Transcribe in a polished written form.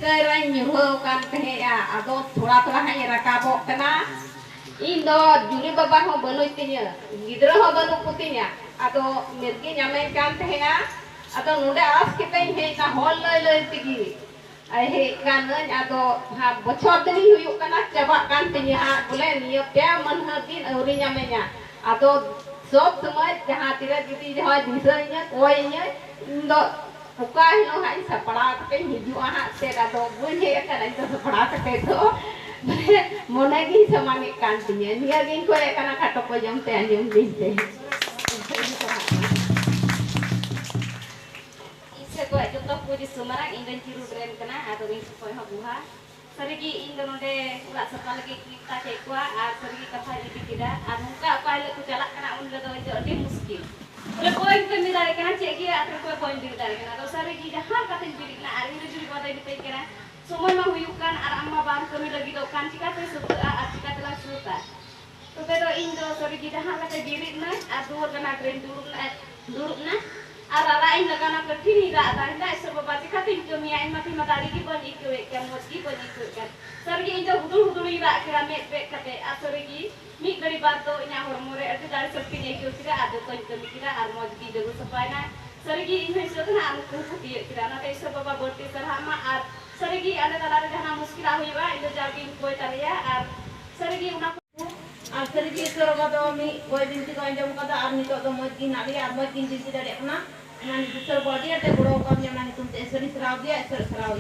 sekarang nyuruhkan tehnya atau thora hanya rakabok kena indo juri babah ho banu tinya gidra ho banu putinya atau mirgi nyamakan tehnya atau nude as kita he na hol loi tigi he kanan atau ha bocor tani huyuk kana cabakan tinya boleh niya pe manhatin auri nyamanya atau sob semua jahat tidak gitu jahat disanya koinnya indo buka hino hai sapara ke hiju aha te atau bunyi akan itu sapara ke itu monagi semangi kantinya niya gin ko kana katok ko jam te anjum dinte ise ko joto puji sumarang indan ciru dren kana atau ring supoi habuha sarigi indan onde ulah sepal lagi kita cekwa sarigi kata jadi tidak amuka apa lu jalak kana unda do jadi muskil le poin ke mira kana ceki atau ko poin diri kana atau sarigi jahan kata diri na ari diri ko dai bitai kana semua mah huyukan arama ban kami lagi do kan cika te suka cika telah suka to pero indo sarigi jahan kata diri na adur kana green duruk na arara inda kana ketini ra ta inda sebab cika te dunia mati matari ki bon iku kan moski bon iku kan sarigi indo hudur ira kira met be kate asarigi mi dari bato nya hormore ati dari sepi nya iku kira adu ko kami kira armoj di jago sapaina sarigi inda suka na anu kuti kira na te sebab borti sarhama ar sarigi ada talare jana muskil hoiba indo jagi koi taria ar sarigi una ar sarigi soroga do mi koi binti ko anjam kada ar nito do moj gi nari ar moj gi binti dari apna nani dusar body ate boro kam nya nani tumte eseri sraw dia eseri sraw